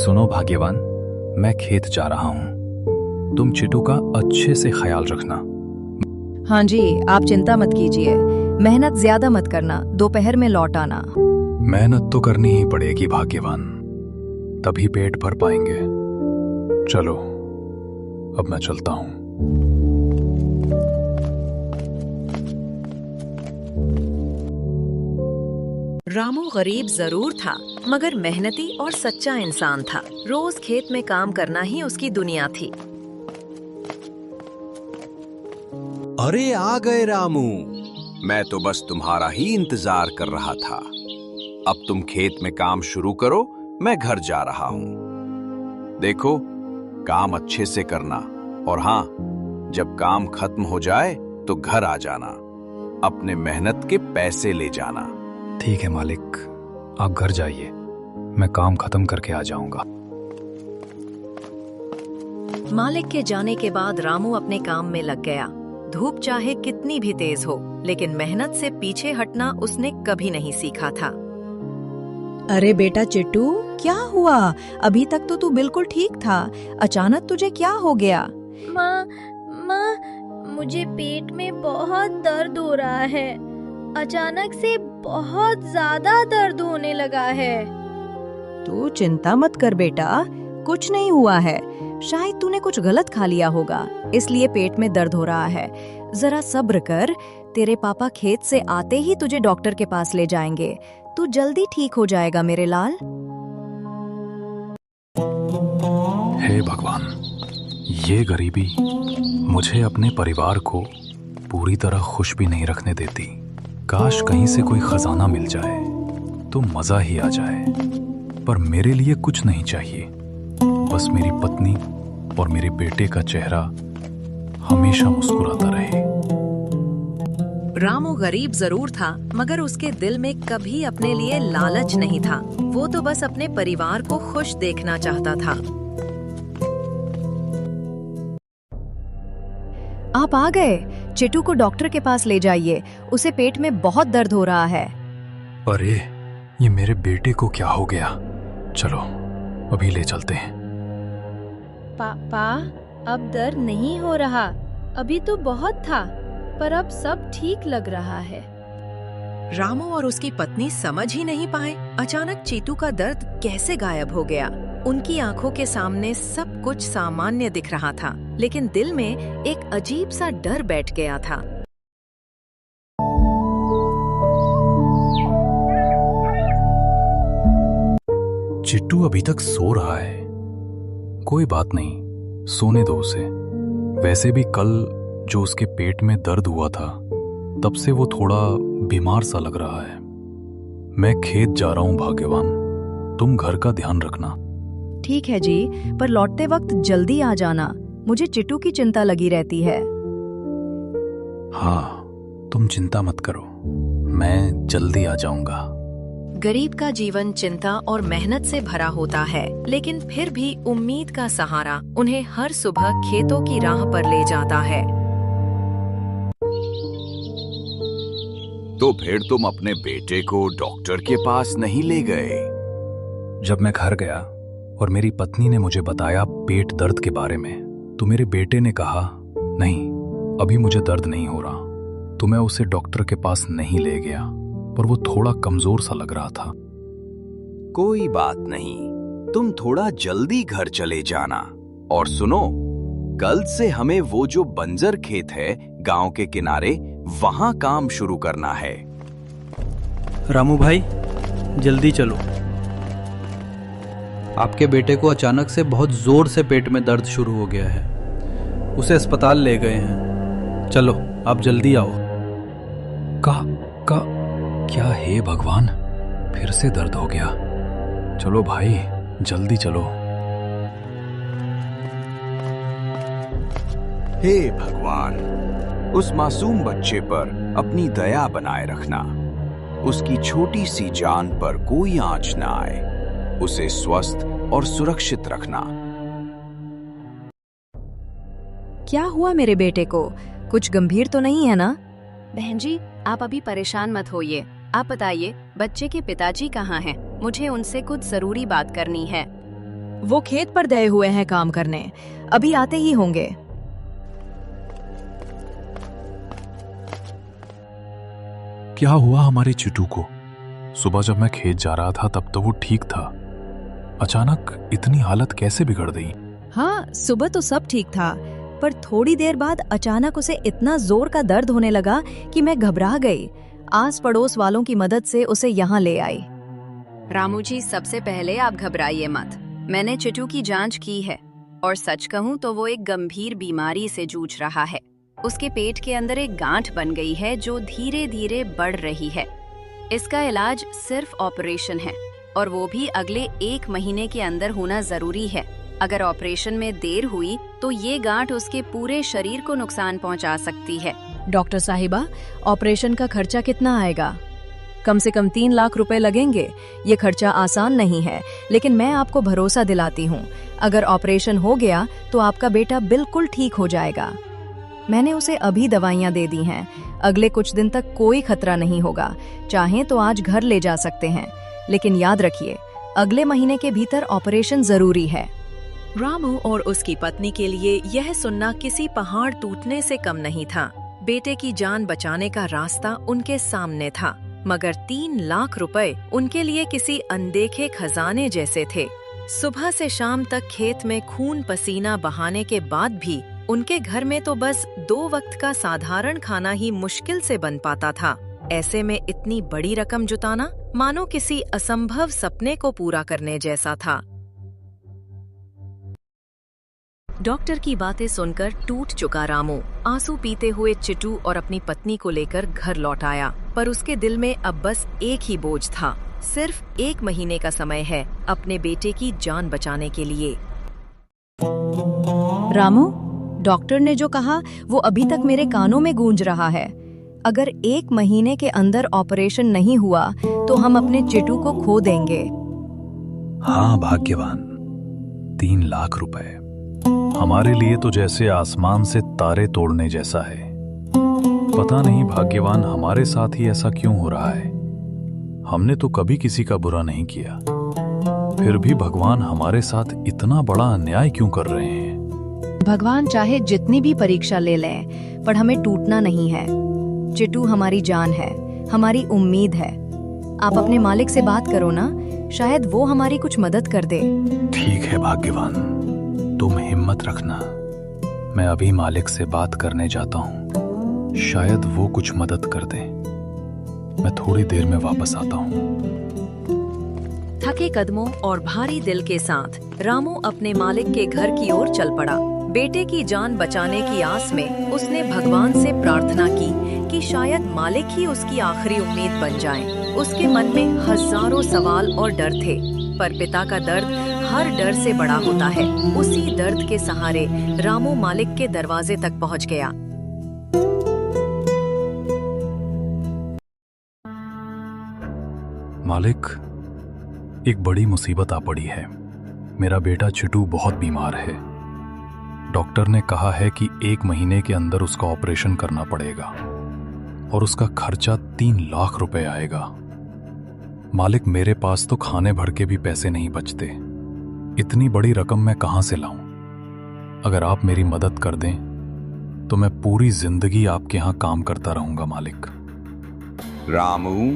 सुनो भाग्यवान, मैं खेत जा रहा हूँ। तुम चिट्टू का अच्छे से ख्याल रखना। हाँ जी, आप चिंता मत कीजिए। मेहनत ज्यादा मत करना, दोपहर में लौट आना। मेहनत तो करनी ही पड़ेगी भाग्यवान, तभी पेट भर पाएंगे। चलो, अब मैं चलता हूँ। रामू गरीब जरूर था, मगर मेहनती और सच्चा इंसान था। रोज खेत में काम करना ही उसकी दुनिया थी। अरे आ गए रामू, मैं तो बस तुम्हारा ही इंतजार कर रहा था। अब तुम खेत में काम शुरू करो, मैं घर जा रहा हूं। देखो, काम अच्छे से करना, और हाँ, जब काम खत्म हो जाए तो घर आ जाना, अपने मेहनत के पैसे ले जाना। ठीक है मालिक, आप घर जाइए, मैं काम खत्म करके आ जाऊंगा। मालिक के जाने के बाद रामू अपने काम में लग गया। धूप चाहे कितनी भी तेज हो, लेकिन मेहनत से पीछे हटना उसने कभी नहीं सीखा था। अरे बेटा चिट्टू, क्या हुआ? अभी तक तो तू बिल्कुल ठीक था, अचानक तुझे क्या हो गया? माँ, मुझे पेट में बहुत दर्द हो रहा है। अचानक से बहुत ज्यादा दर्द होने लगा है। तू चिंता मत कर बेटा, कुछ नहीं हुआ है। शायद तूने कुछ गलत खा लिया होगा, इसलिए पेट में दर्द हो रहा है। जरा सब्र कर, तेरे पापा खेत से आते ही तुझे डॉक्टर के पास ले जाएंगे। तू जल्दी ठीक हो जाएगा मेरे लाल। हे भगवान, ये गरीबी मुझे अपने परिवार को पूरी तरह खुश भी नहीं रखने देती। काश कहीं से कोई खजाना मिल जाए तो मजा ही आ जाए। पर मेरे लिए कुछ नहीं चाहिए, बस मेरी पत्नी और मेरे बेटे का चेहरा हमेशा मुस्कुराता रहे। रामू गरीब जरूर था, मगर उसके दिल में कभी अपने लिए लालच नहीं था। वो तो बस अपने परिवार को खुश देखना चाहता था। आप आ गए। चिट्टू को डॉक्टर के पास ले जाइए, उसे पेट में बहुत दर्द हो रहा है। अरे, ये मेरे बेटे को क्या हो गया? चलो, अभी ले चलते हैं। पापा, अब दर्द नहीं हो रहा। अभी तो बहुत था, पर अब सब ठीक लग रहा है। रामू और उसकी पत्नी समझ ही नहीं पाए अचानक चीतू का दर्द कैसे गायब हो गया। उनकी आंखों के सामने सब कुछ सामान्य दिख रहा था, लेकिन दिल में एक अजीब सा डर बैठ गया था। चिट्टू अभी तक सो रहा है। कोई बात नहीं, सोने दो उसे। वैसे भी कल जो उसके पेट में दर्द हुआ था, तब से वो थोड़ा बीमार सा लग रहा है। मैं खेत जा रहा हूँ भाग्यवान, तुम घर का ध्यान रखना। ठीक है जी, पर लौटते वक्त जल्दी आ जाना। मुझे चिट्टू की चिंता लगी रहती है। हाँ, तुम चिंता मत करो, मैं जल्दी आ जाऊंगा। गरीब का जीवन चिंता और मेहनत से भरा होता है, लेकिन फिर भी उम्मीद का सहारा उन्हें हर सुबह खेतों की राह पर ले जाता है। तो फिर तुम अपने बेटे को डॉक्टर के पास नहीं ले गए? जब मैं घर गया और मेरी पत्नी ने मुझे बताया पेट दर्द के बारे में, तो मेरे बेटे ने कहा, नहीं, अभी मुझे दर्द नहीं हो रहा। तो मैं उसे डॉक्टर के पास नहीं ले गया, पर वो थोड़ा कमजोर सा लग रहा था। कोई बात नहीं, तुम थोड़ा जल्दी घर चले जाना। और सुनो, कल से हमें वो जो बंजर खेत है गांव के किनारे, वहां काम शुरू करना है। रामू भाई, जल्दी चलो। आपके बेटे को अचानक से बहुत जोर से पेट में दर्द शुरू हो गया है। उसे अस्पताल ले गए हैं। चलो, आप जल्दी आओ। क्या हे भगवान, फिर से दर्द हो गया। चलो भाई, जल्दी चलो। हे भगवान, उस मासूम बच्चे पर अपनी दया बनाए रखना। उसकी छोटी सी जान पर कोई आंच ना आए। उसे स्वस्थ और सुरक्षित रखना। क्या हुआ मेरे बेटे को? कुछ गंभीर तो नहीं है ना? बहन जी, आप अभी परेशान मत होइए। आप बताइए, बच्चे के पिताजी कहाँ हैं? मुझे उनसे कुछ जरूरी बात करनी है। वो खेत पर गए हुए हैं काम करने, अभी आते ही होंगे। क्या हुआ हमारे चिटू को? सुबह जब मैं खेत जा रहा था तब तो वो ठीक था, अचानक इतनी हालत कैसे बिगड़ गई? हाँ, सुबह तो सब ठीक था, पर थोड़ी देर बाद अचानक उसे इतना जोर का दर्द होने लगा कि मैं घबरा गई। आस पड़ोस वालों की मदद से उसे यहाँ ले आई। रामू जी, सबसे पहले आप घबराइए मत। मैंने चिटू की जांच की है और सच कहूँ तो वो एक गंभीर बीमारी से जूझ रहा है। उसके पेट के अंदर एक गांठ बन गई है जो धीरे धीरे बढ़ रही है। इसका इलाज सिर्फ ऑपरेशन है और वो भी अगले 1 महीने के अंदर होना जरूरी है। अगर ऑपरेशन में देर हुई तो ये गांठ उसके पूरे शरीर को नुकसान पहुंचा सकती है। डॉक्टर साहिबा, ऑपरेशन का खर्चा कितना आएगा? कम से कम 3 लाख रुपए लगेंगे। ये खर्चा आसान नहीं है, लेकिन मैं आपको भरोसा दिलाती हूँ, अगर ऑपरेशन हो गया तो आपका बेटा बिल्कुल ठीक हो जाएगा। मैंने उसे अभी दवाइयाँ दे दी हैं, अगले कुछ दिन तक कोई खतरा नहीं होगा। चाहें तो आज घर ले जा सकते हैं, लेकिन याद रखिए, अगले महीने के भीतर ऑपरेशन जरूरी है। रामू और उसकी पत्नी के लिए यह सुनना किसी पहाड़ टूटने से कम नहीं था। बेटे की जान बचाने का रास्ता उनके सामने था, मगर 3 लाख रुपए उनके लिए किसी अनदेखे खजाने जैसे थे। सुबह से शाम तक खेत में खून पसीना बहाने के बाद भी उनके घर में तो बस 2 वक्त का साधारण खाना ही मुश्किल से बन पाता था। ऐसे में इतनी बड़ी रकम जुटाना मानो किसी असंभव सपने को पूरा करने जैसा था। डॉक्टर की बातें सुनकर टूट चुका रामू आंसू पीते हुए चिटू और अपनी पत्नी को लेकर घर लौट आया, पर उसके दिल में अब बस एक ही बोझ था। सिर्फ 1 महीने का समय है अपने बेटे की जान बचाने के लिए। रामू, डॉक्टर ने जो कहा वो अभी तक मेरे कानों में गूंज रहा है। अगर 1 महीने के अंदर ऑपरेशन नहीं हुआ तो हम अपने चिटू को खो देंगे। हाँ भाग्यवान, 3 लाख रुपए हमारे लिए तो जैसे आसमान से तारे तोड़ने जैसा है। पता नहीं भाग्यवान, हमारे साथ ही ऐसा क्यों हो रहा है। हमने तो कभी किसी का बुरा नहीं किया, फिर भी भगवान हमारे साथ इतना बड़ा अन्याय क्यों कर रहे हैं। भगवान चाहे जितनी भी परीक्षा ले लें, पर हमें टूटना नहीं है। चिटू हमारी जान है, हमारी उम्मीद है। आप अपने मालिक से बात करो ना, शायद वो हमारी कुछ मदद कर दे। ठीक है भाग्यवान, तुम हिम्मत रखना। मैं अभी मालिक से बात करने जाता हूँ, शायद वो कुछ मदद कर दे। मैं थोड़ी देर में वापस आता हूँ। थके कदमों और भारी दिल के साथ रामू अपने मालिक के घर की ओर चल पड़ा। बेटे की जान बचाने की आस में उसने भगवान से प्रार्थना की कि शायद मालिक ही उसकी आखिरी उम्मीद बन जाएं। उसके मन में हजारों सवाल और डर थे, पर पिता का दर्द हर डर से बड़ा होता है। उसी दर्द के सहारे रामू मालिक के दरवाजे तक पहुंच गया। मालिक, एक बड़ी मुसीबत आ पड़ी है। मेरा बेटा चिटू बहुत बीमार है। डॉक्टर ने कहा है कि 1 महीने के अंदर उसका ऑपरेशन करना पड़ेगा और उसका खर्चा 3 लाख रुपए आएगा। मालिक, मेरे पास तो खाने भर के भी पैसे नहीं बचते। इतनी बड़ी रकम मैं कहां से लाऊं? अगर आप मेरी मदद कर दें तो मैं पूरी जिंदगी आपके यहां काम करता रहूंगा मालिक। रामू,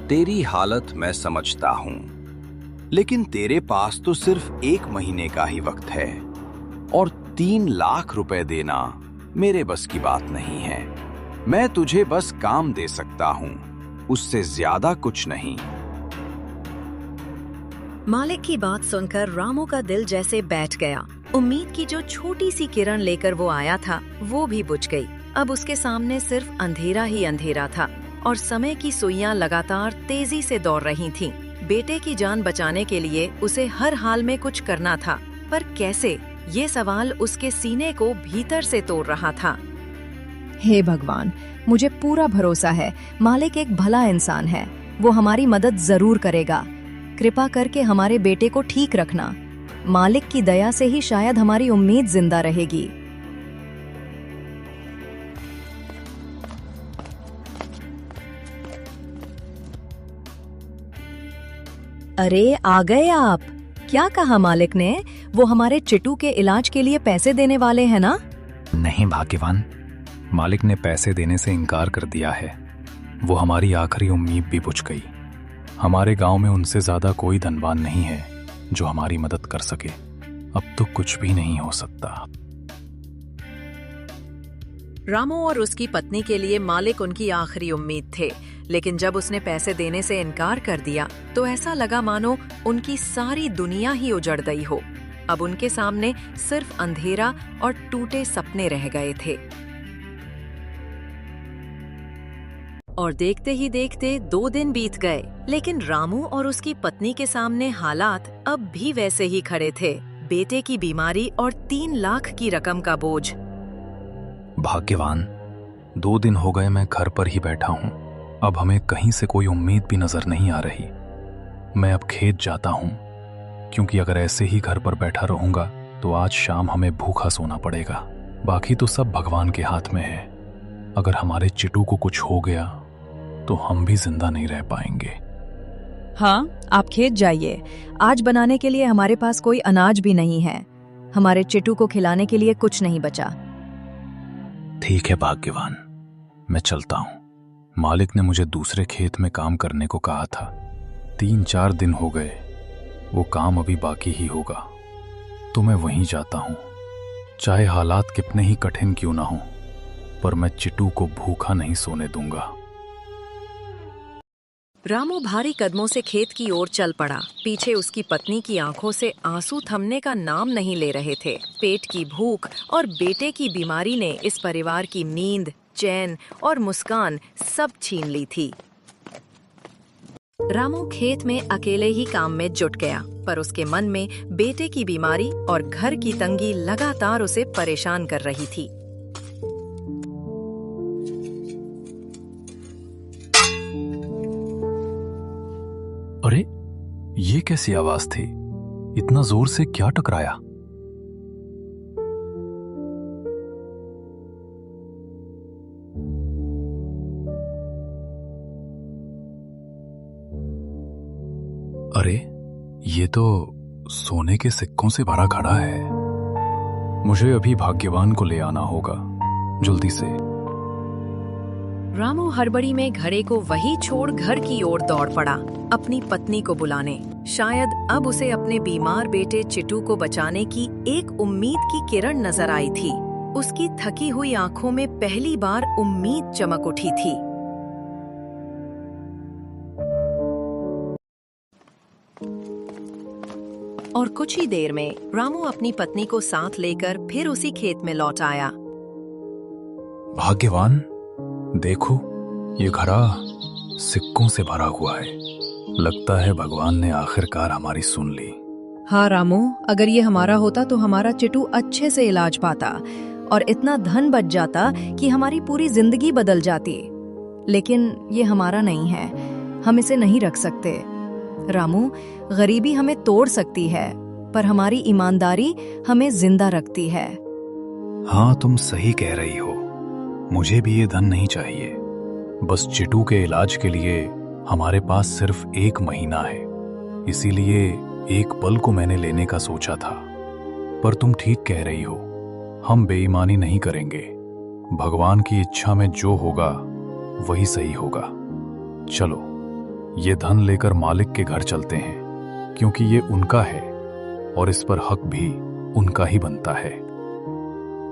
तेरी हालत मैं समझता हूं, लेकिन तेरे पास तो सिर्फ 1 महीने का ही वक्त है और 3 लाख रुपए देना मेरे बस की बात नहीं है। मैं तुझे बस काम दे सकता हूं, उससे ज्यादा कुछ नहीं। मालिक की बात सुनकर रामू का दिल जैसे बैठ गया। उम्मीद की जो छोटी सी किरण लेकर वो आया था वो भी बुझ गई। अब उसके सामने सिर्फ अंधेरा ही अंधेरा था और समय की सुइयां लगातार तेजी से दौड़ रही थीं। बेटे की जान बचाने के लिए उसे हर हाल में कुछ करना था, पर कैसे? ये सवाल उसके सीने को भीतर से तोड़ रहा था। हे भगवान, मुझे पूरा भरोसा है मालिक एक भला इंसान है, वो हमारी मदद जरूर करेगा। कृपा करके हमारे बेटे को ठीक रखना। मालिक की दया से ही शायद हमारी उम्मीद जिंदा रहेगी। अरे, आ गए आप? क्या कहा मालिक ने? वो हमारे चिट्टू के इलाज के लिए पैसे देने वाले हैं ना? नहीं भाग्यवान, मालिक ने पैसे देने से इनकार कर दिया है। वो हमारी आखिरी उम्मीद भी बुझ गई। हमारे गांव में उनसे ज्यादा कोई धनवान नहीं है जो हमारी मदद कर सके। अब तो कुछ भी नहीं हो सकता। रामू और उसकी पत्नी के लिए मालिक उनकी आखिरी उम्मीद थे, लेकिन जब उसने पैसे देने से इनकार कर दिया तो ऐसा लगा मानो उनकी सारी दुनिया ही उजड़ गई हो। अब उनके सामने सिर्फ अंधेरा और टूटे सपने रह गए थे। और देखते ही देखते 2 दिन बीत गए, लेकिन रामू और उसकी पत्नी के सामने हालात अब भी वैसे ही खड़े थे। बेटे की बीमारी और 3 लाख की रकम का बोझ। भाग्यवान, 2 दिन हो गए मैं घर पर ही बैठा हूँ। अब हमें कहीं से कोई उम्मीद भी नजर नहीं आ रही। मैं अब खेत जाता हूँ, क्योंकि अगर ऐसे ही घर पर बैठा रहूंगा तो आज शाम हमें भूखा सोना पड़ेगा। बाकी तो सब भगवान के हाथ में है। अगर हमारे चिट्टू को कुछ हो गया तो हम भी जिंदा नहीं रह पाएंगे। हाँ, आप खेत जाइए। आज बनाने के लिए हमारे पास कोई अनाज भी नहीं है। हमारे चिट्टू को खिलाने के लिए कुछ नहीं बचा। ठीक है भाग्यवान, मैं चलता हूँ। मालिक ने मुझे दूसरे खेत में काम करने को कहा था। 3-4 दिन हो गए, वो काम अभी बाकी ही होगा, तो मैं वहीं जाता हूँ। चाहे हालात कितने ही कठिन क्यों ना हो, पर मैं चिट्टू को भूखा नहीं सोने दूंगा। रामू भारी कदमों से खेत की ओर चल पड़ा। पीछे उसकी पत्नी की आंखों से आंसू थमने का नाम नहीं ले रहे थे। पेट की भूख और बेटे की बीमारी ने इस परिवार की नींद, चैन और मुस्कान सब छीन ली थी। रामू खेत में अकेले ही काम में जुट गया, पर उसके मन में बेटे की बीमारी और घर की तंगी लगातार उसे परेशान कर रही थी। अरे, ये कैसी आवाज थी? इतना जोर से क्या टकराया? अरे, ये तो सोने के सिक्कों से भरा घड़ा है। मुझे अभी भाग्यवान को ले आना होगा, जल्दी से। रामू हड़बड़ी में घड़े को वहीं छोड़ घर की ओर दौड़ पड़ा, अपनी पत्नी को बुलाने। शायद अब उसे अपने बीमार बेटे चिट्टू को बचाने की एक उम्मीद की किरण नजर आई थी। उसकी थकी हुई आंखों में पहली बार उम्मीद चमक उठी थी। और कुछ ही देर में रामू अपनी पत्नी को साथ लेकर फिर उसी खेत में लौट आया। भाग्यवान, देखो, ये घड़ा सिक्कों से भरा हुआ है। लगता है भगवान ने आखिरकार हमारी सुन ली। हाँ रामू, अगर ये हमारा होता तो हमारा चिट्टू अच्छे से इलाज पाता और इतना धन बच जाता कि हमारी पूरी जिंदगी बदल जाती। लेकिन ये हमारा नहीं है, हम इसे नहीं रख सकते। रामू, गरीबी हमें तोड़ सकती है, पर हमारी ईमानदारी हमें जिंदा रखती है। हाँ, तुम सही कह रही हो। मुझे भी ये धन नहीं चाहिए। बस चिट्टू के इलाज के लिए हमारे पास सिर्फ 1 महीना है, इसीलिए एक पल को मैंने लेने का सोचा था। पर तुम ठीक कह रही हो, हम बेईमानी नहीं करेंगे। भगवान की इच्छा में जो होगा वही सही होगा। चलो, ये धन लेकर मालिक के घर चलते हैं, क्योंकि ये उनका है और इस पर हक भी उनका ही बनता है।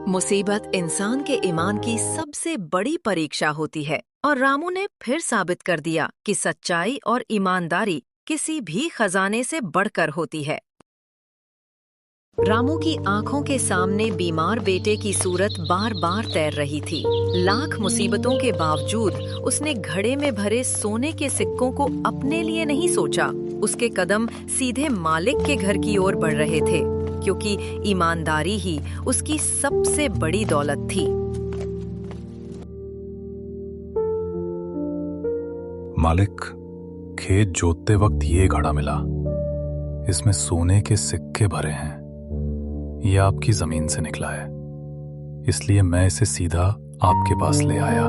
मुसीबत इंसान के ईमान की सबसे बड़ी परीक्षा होती है, और रामू ने फिर साबित कर दिया कि सच्चाई और ईमानदारी किसी भी खजाने से बढ़कर होती है। रामू की आंखों के सामने बीमार बेटे की सूरत बार बार तैर रही थी। लाख मुसीबतों के बावजूद उसने घड़े में भरे सोने के सिक्कों को अपने लिए नहीं सोचा। उसके कदम सीधे मालिक के घर की ओर बढ़ रहे थे, क्योंकि ईमानदारी ही उसकी सबसे बड़ी दौलत थी। मालिक, खेत जोतते वक्त ये घड़ा मिला। इसमें सोने के सिक्के भरे हैं। ये आपकी जमीन से निकला है, इसलिए मैं इसे सीधा आपके पास ले आया।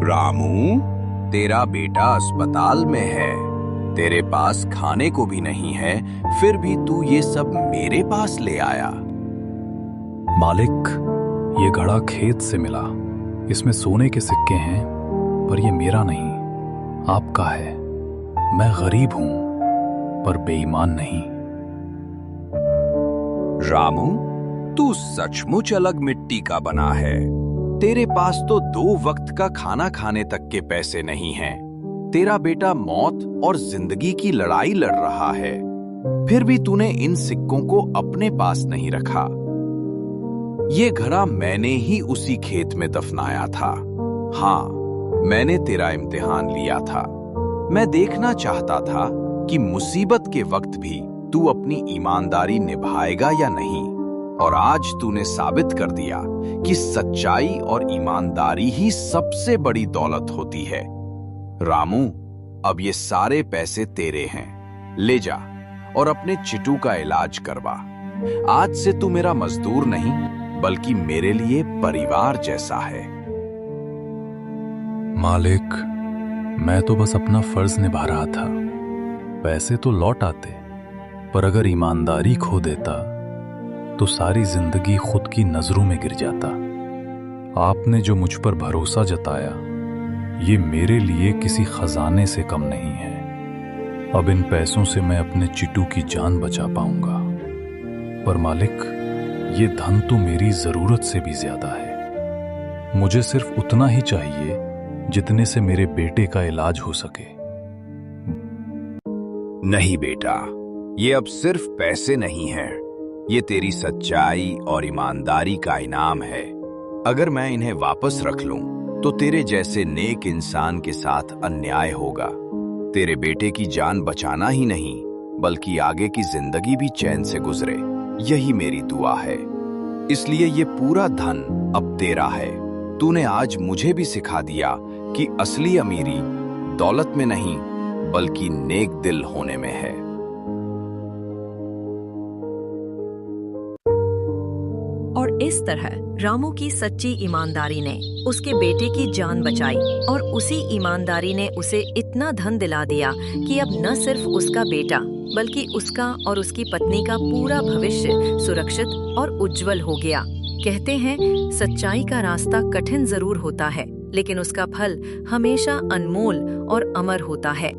रामू, तेरा बेटा अस्पताल में है। तेरे पास खाने को भी नहीं है, फिर भी तू ये सब मेरे पास ले आया। मालिक, ये घड़ा खेत से मिला। इसमें सोने के सिक्के हैं, पर ये मेरा नहीं, आपका है। मैं गरीब हूं, पर बेईमान नहीं। रामू, तू सचमुच अलग मिट्टी का बना है। तेरे पास तो 2 वक्त का खाना खाने तक के पैसे नहीं हैं। तेरा बेटा मौत और जिंदगी की लड़ाई लड़ रहा है, फिर भी तूने इन सिक्कों को अपने पास नहीं रखा। ये घड़ा मैंने ही उसी खेत में दफनाया था। हाँ, मैंने तेरा इम्तिहान लिया था। मैं देखना चाहता था कि मुसीबत के वक्त भी तू अपनी ईमानदारी निभाएगा या नहीं, और आज तूने साबित कर दिया कि सच्चाई और ईमानदारी ही सबसे बड़ी दौलत होती है। रामू, अब ये सारे पैसे तेरे हैं। ले जा और अपने चिटू का इलाज करवा। आज से तू मेरा मजदूर नहीं, बल्कि मेरे लिए परिवार जैसा है। मालिक, मैं तो बस अपना फर्ज निभा रहा था। पैसे तो लौट आते, पर अगर ईमानदारी खो देता तो सारी जिंदगी खुद की नजरों में गिर जाता। आपने जो मुझ पर भरोसा जताया, ये मेरे लिए किसी खजाने से कम नहीं है। अब इन पैसों से मैं अपने चिटू की जान बचा पाऊंगा, पर मालिक, ये धन तो मेरी जरूरत से भी ज्यादा है। मुझे सिर्फ उतना ही चाहिए जितने से मेरे बेटे का इलाज हो सके। नहीं बेटा, ये अब सिर्फ पैसे नहीं हैं, ये तेरी सच्चाई और ईमानदारी का इनाम है। अगर मैं इन्हें वापस रख लूं, तो तेरे जैसे नेक इंसान के साथ अन्याय होगा। तेरे बेटे की जान बचाना ही नहीं, बल्कि आगे की जिंदगी भी चैन से गुजरे, यही मेरी दुआ है। इसलिए ये पूरा धन अब तेरा है। तूने आज मुझे भी सिखा दिया कि असली अमीरी दौलत में नहीं, बल्कि नेक दिल होने में है। और इस तरह रामू की सच्ची ईमानदारी ने उसके बेटे की जान बचाई, और उसी ईमानदारी ने उसे इतना धन दिला दिया कि अब न सिर्फ उसका बेटा, बल्कि उसका और उसकी पत्नी का पूरा भविष्य सुरक्षित और उज्जवल हो गया। कहते हैं, सच्चाई का रास्ता कठिन जरूर होता है, लेकिन उसका फल हमेशा अनमोल और अमर होता है।